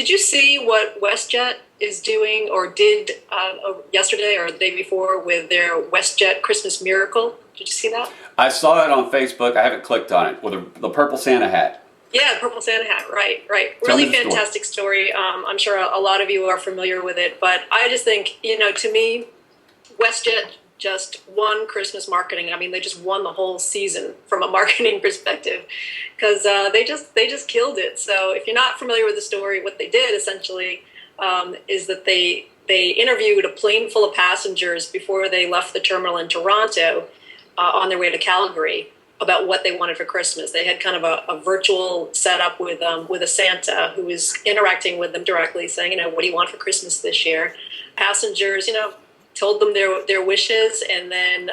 did you see what WestJet is doing or did yesterday or the day before with their WestJet Christmas Miracle? Did you see that? I saw it on Facebook. I haven't clicked on it. With the purple Santa hat. Yeah, purple Santa hat. Right. Really fantastic story. I'm sure a lot of you are familiar with it, but I just think, to me, WestJet just won Christmas marketing. I mean, they just won the whole season from a marketing perspective because they just killed it. So if you're not familiar with the story, what they did essentially is that they interviewed a plane full of passengers before they left the terminal in Toronto on their way to Calgary about what they wanted for Christmas. They had kind of a virtual setup with a Santa who was interacting with them directly, saying, what do you want for Christmas this year? Passengers, told them their wishes, and then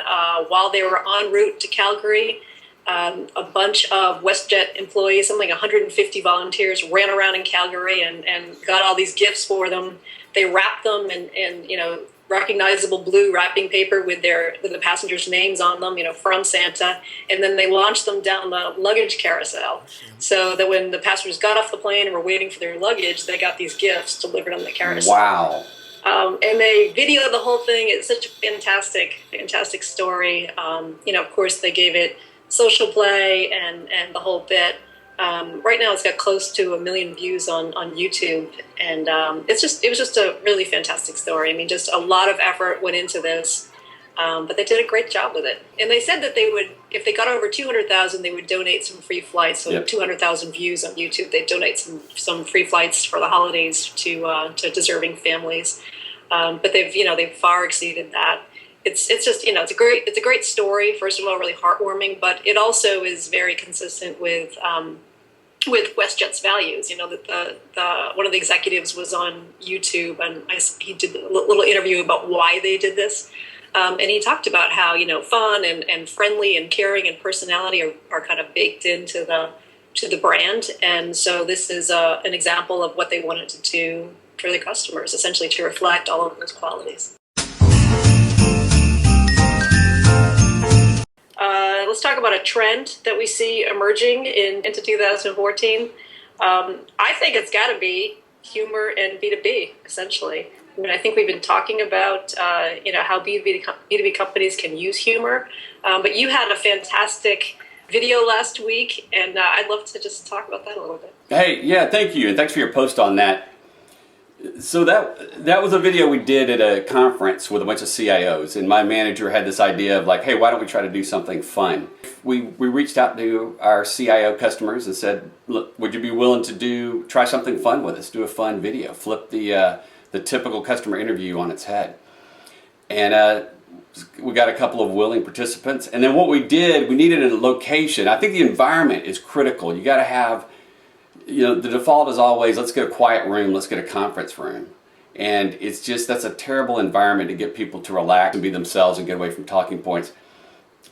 while they were en route to Calgary, a bunch of WestJet employees, something like 150 volunteers, ran around in Calgary and got all these gifts for them. They wrapped them in recognizable blue wrapping paper with the passengers' names on them, from Santa, and then they launched them down the luggage carousel, so that when the passengers got off the plane and were waiting for their luggage, they got these gifts delivered on the carousel. Wow. And they videoed the whole thing. It's such a fantastic story. Of course, they gave it social play and the whole bit. Right now, it's got close to 1 million views on YouTube, and it was just a really fantastic story. I mean, just a lot of effort went into this, but they did a great job with it. And they said that they would, if they got over 200,000, they would donate some free flights. So 200,000 views on YouTube, they'd donate some free flights for the holidays to deserving families. But they've far exceeded that. It's just it's a great story. First of all, really heartwarming, but it also is very consistent with WestJet's values. That the one of the executives was on YouTube, and he did a little interview about why they did this, and he talked about how fun and friendly and caring and personality are kind of baked into the brand, and so this is an example of what they wanted to do for the customers, essentially to reflect all of those qualities. Let's talk about a trend that we see emerging into 2014. I think it's got to be humor and B2B, essentially. I mean, I think we've been talking about, how B2B companies can use humor, but you had a fantastic video last week, and I'd love to just talk about that a little bit. Hey, yeah, thank you, and thanks for your post on that. So that was a video we did at a conference with a bunch of CIOs, and my manager had this idea of like, hey, why don't we try to do something fun? We reached out to our CIO customers and said, look, would you be willing to try something fun with us? Do a fun video, flip the typical customer interview on its head. And we got a couple of willing participants. And then what we did, we needed a location. I think the environment is critical. You got to have, the default is always, let's get a quiet room, let's get a conference room. And that's a terrible environment to get people to relax and be themselves and get away from talking points.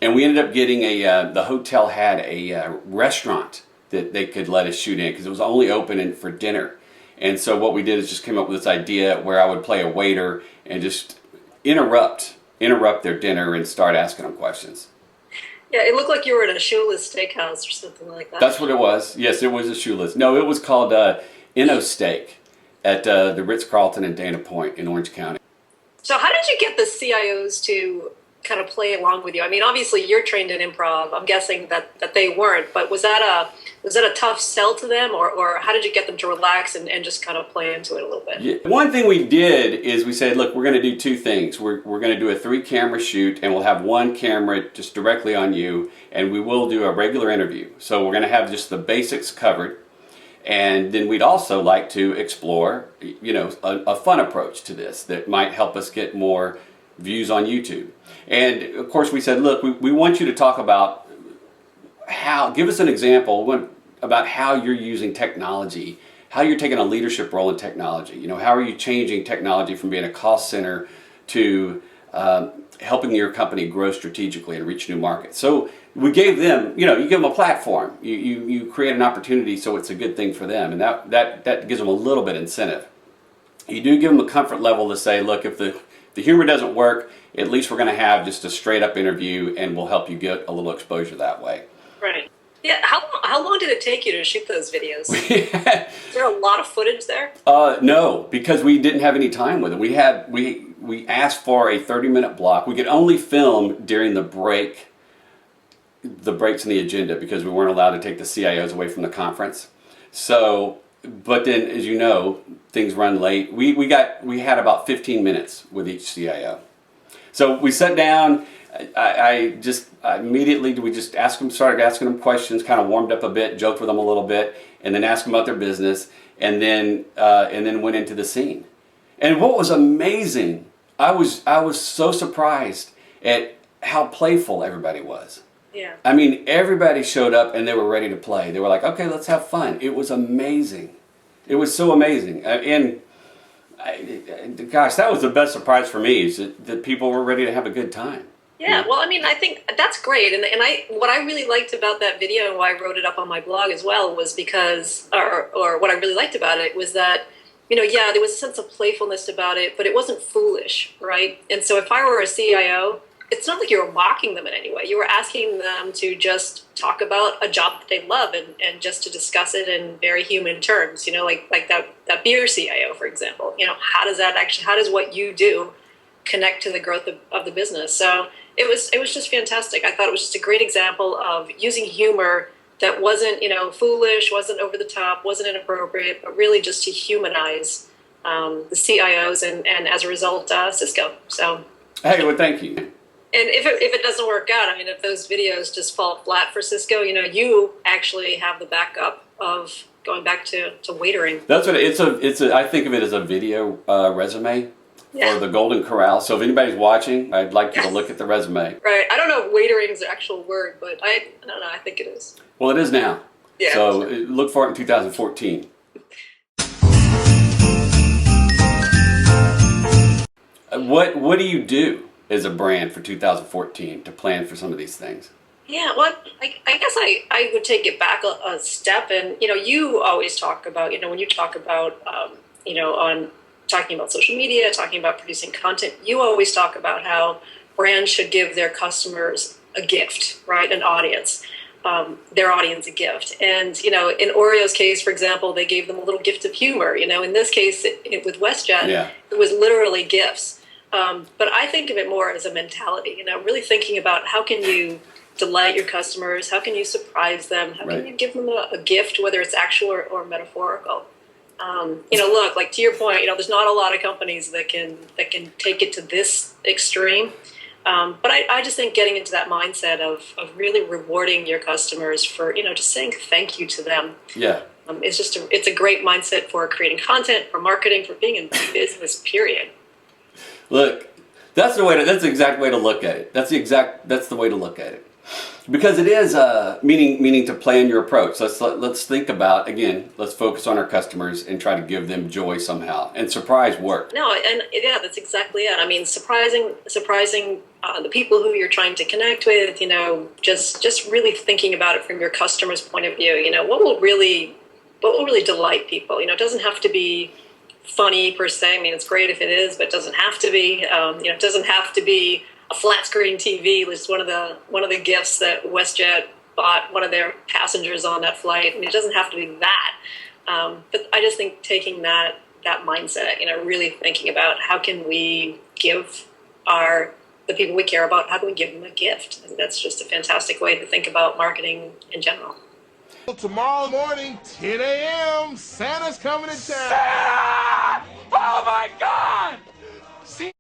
And we ended up getting the hotel had a restaurant that they could let us shoot in because it was only open for dinner. And so what we did is just came up with this idea where I would play a waiter and just interrupt their dinner and start asking them questions. Yeah, it looked like you were at a shoeless steakhouse or something like that. That's what it was. Yes, it was a shoeless. No, it was called Inno Steak at the Ritz-Carlton in Dana Point in Orange County. So how did you get the CIOs to kind of play along with you? I mean, obviously you're trained in improv. I'm guessing that they weren't, but was that a tough sell to them, or how did you get them to relax and just kind of play into it a little bit? Yeah. One thing we did is we said, look, we're going to do two things. We're going to do a 3-camera shoot, and we'll have one camera just directly on you, and we will do a regular interview. So we're going to have just the basics covered, and then we'd also like to explore, a fun approach to this that might help us get more views on YouTube. And of course we said, look, we want you to talk about give us an example about how you're using technology, how you're taking a leadership role in technology. How are you changing technology from being a cost center to helping your company grow strategically and reach new markets. So we gave them, you give them a platform. You create an opportunity so it's a good thing for them, and that gives them a little bit of incentive. You do give them a comfort level to say, look, if the humor doesn't work, at least we're going to have just a straight up interview and we'll help you get a little exposure that way. Right. Yeah, how long did it take you to shoot those videos? Is there a lot of footage there? No, because we didn't have any time with it. We asked for a 30-minute block. We could only film during the breaks in the agenda because we weren't allowed to take the CIOs away from the conference. So, but then, as you know, things run late. We had about 15 minutes with each CIO. So we sat down. I immediately we just started asking them questions, kind of warmed up a bit, joked with them a little bit, and then asked them about their business, and then went into the scene. And what was amazing, I was so surprised at how playful everybody was. Yeah. I mean, everybody showed up and they were ready to play. They were like, okay, let's have fun. It was amazing. It was so amazing. Gosh, that was the best surprise for me, is that people were ready to have a good time. Yeah, well, I mean, I think that's great, and what I really liked about that video and why I wrote it up on my blog as well was because, or what I really liked about it was that, yeah, there was a sense of playfulness about it, but it wasn't foolish, right? And so if I were a CIO, it's not like you were mocking them in any way. You were asking them to just talk about a job that they love and just to discuss it in very human terms, like that beer CIO, for example. How does what you do connect to the growth of the business? So it was just fantastic. I thought it was just a great example of using humor that wasn't, foolish, wasn't over the top, wasn't inappropriate, but really just to humanize the CIOs and as a result, Cisco. So, hey, well, thank you. And if it doesn't work out, I mean, if those videos just fall flat for Cisco, you actually have the backup of going back to waitering. That's what it's a. I think of it as a video resume. Yeah. Or the Golden Corral. So if anybody's watching, I'd like you to look at the resume. Right. I don't know if waitering is the actual word, but I don't know. I think it is. Well, it is now. Yeah. So look for it in 2014. What do you do as a brand for 2014 to plan for some of these things? Yeah, well, I guess I would take it back a step. And, you always talk about, when you talk about, on talking about social media, talking about producing content, you always talk about how brands should give their customers a gift, right? An audience, their audience a gift. And, in Oreo's case, for example, they gave them a little gift of humor. In this case, with WestJet, It was literally gifts. But I think of it more as a mentality, really thinking about how can you delight your customers, how can you surprise them, how can you give them a gift, whether it's actual or metaphorical. Look, like to your point, there's not a lot of companies that can take it to this extreme. But I just think getting into that mindset of really rewarding your customers for, just saying thank you to them. Yeah. It's a great mindset for creating content, for marketing, for being in business, period. Look, that's the exact way to look at it. That's the way to look at it. Because it is meaning to plan your approach. Let's think about, again, let's focus on our customers and try to give them joy somehow. And surprise work. No, and yeah, that's exactly it. I mean, surprising the people who you're trying to connect with, just really thinking about it from your customer's point of view. What will really delight people? It doesn't have to be funny per se. I mean, it's great if it is, but it doesn't have to be. It doesn't have to be a flat screen TV was one of the gifts that WestJet bought one of their passengers on that flight. I mean, it doesn't have to be that, but I just think taking that mindset, really thinking about how can we give the people we care about, how can we give them a gift? And that's just a fantastic way to think about marketing in general. Tomorrow morning, 10 a.m., Santa's coming to town. Santa! Oh my God! See?